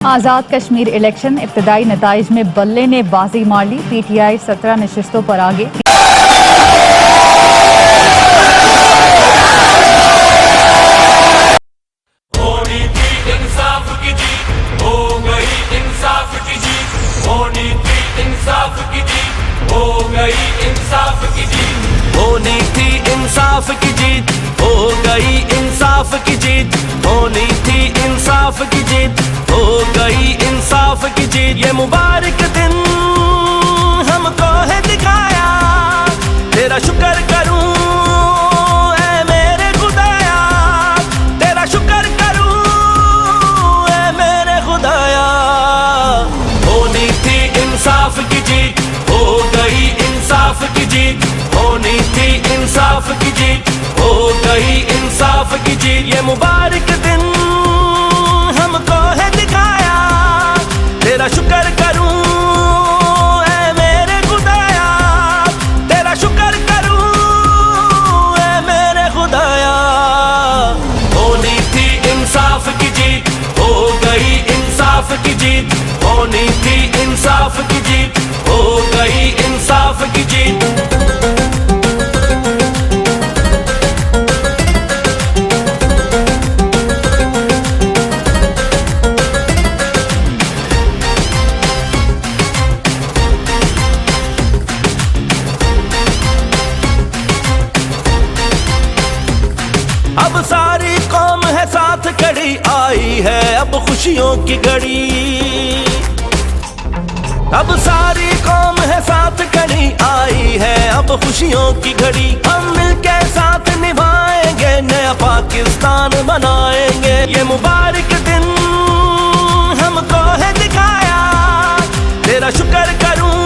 Azad Kashmir election इब्तदाई नताइज में बल्ले ने बाजी मार ली। पीटीआई 17 नशिस्तों पर आगे। होनी थी इंसाफ की जीत, हो गई इंसाफ की जीत। होनी थी इंसाफ की जीत, हो गई इंसाफ की जीत। होनी थी इंसाफ की जीत, हो गई इंसाफ की जीत। होनी थी इंसाफ की जीत, हो गई इंसाफ की जीत। ये मुबारक दिन हमको है दिखाया, तेरा शुक्र करूं ऐ मेरे खुदाया, तेरा शुक्र करूं ऐ मेरे खुदाया। होनी थी इंसाफ की जीत, हो गई इंसाफ की जीत। होनी थी इंसाफ की जीत, हो गई इंसाफ की जीत। ये मुबारक दिन हमको है दिखाया, तेरा शुक्र करूं ऐ मेरे खुदाया, तेरा शुक्र करूं ऐ मेरे खुदाया। होनी थी इंसाफ की जीत, हो गई इंसाफ की जीत। होनी थी इंसाफ की जीत, हो गई इंसाफ की जीत। अब सारी कौम है साथ खड़ी, आई है अब खुशियों की घड़ी। अब सारी कौम है साथ खड़ी, आई है अब खुशियों की घड़ी। हम मिलके साथ निभाएंगे, नया पाकिस्तान बनाएंगे। ये मुबारक दिन हमको है दिखाया, तेरा शुक्र करूं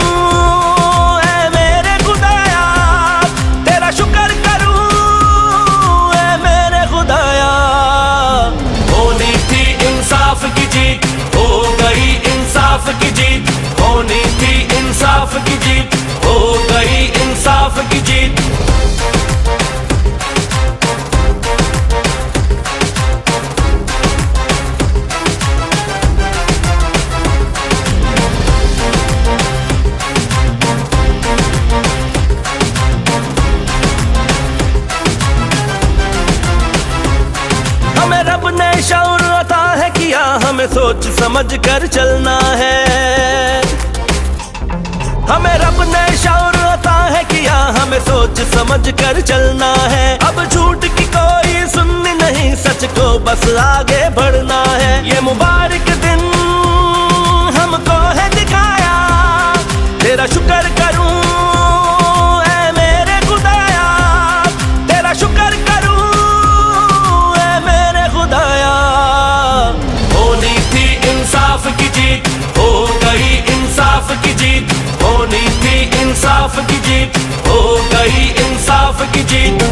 ऐ मेरे खुदाया, तेरा शुक्र करूं ऐ मेरे खुदाया। होनी थी इंसाफ की जीत, हो गई इंसाफ की जीत। होनी थी इंसाफ की जीत, हो गई इंसाफ की जीत। हमें रब ने शऊर अता है किया, हमें सोच समझ कर चलना है। हमें रब ने शऊर अता है किया, हमें सोच समझ कर चलना है। अब झूठ की कोई सुननी नहीं, सच को बस आगे बढ़ना है। ये मुबारक दिन हमको है दिखाया, तेरा शुक्र करूं ऐ मेरे खुदाया, तेरा शुक्र करूं ऐ मेरे खुदाया। होनी थी इंसाफ की जीत, हो गई इंसाफ की जीत। होनी थी इंसाफ की जीत, हो गई इंसाफ की जीत।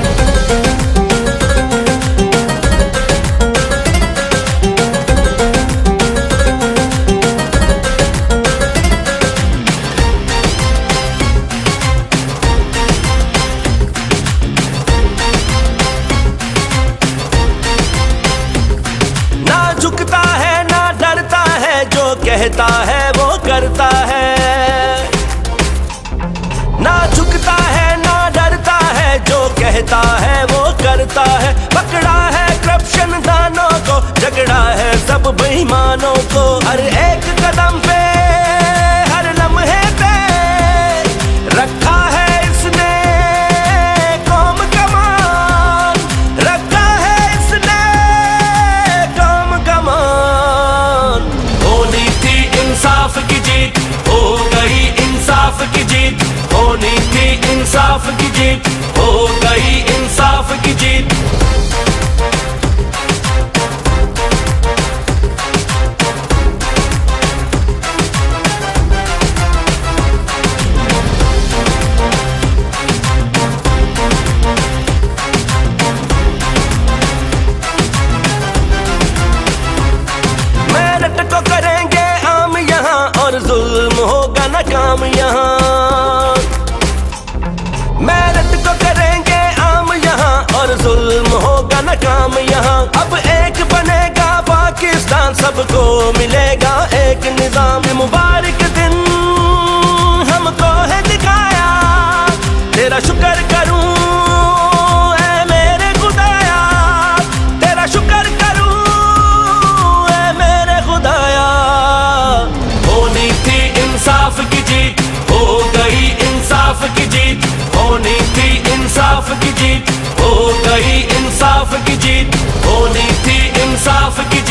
ना झुकता है ना डरता है, जो कहता है वो करता है। ना झुकता है ना डरता है, जो कहता है वो करता है। पकड़ा है करप्शन दानों को, झगड़ा है सब बेईमानों को। हर एक कदम पे हर लम्हे पे रखा है इसने कौम का मान, रखा है इसने कौम का मान। होनी थी इंसाफ की जीत, हो गई इंसाफ की जीत। होनी थी इंसाफ की जीत, हो गई इंसाफ की जीत। मेहनत को करेंगे आम यहाँ, और जुल्म होगा न काम यहाँ। मेहनत को करेंगे आम यहाँ, और जुल्म होगा न काम यहाँ। अब एक बनेगा पाकिस्तान, सबको मिलेगा की जीत, हो गई इंसाफ की जीत, होनी थी इंसाफ की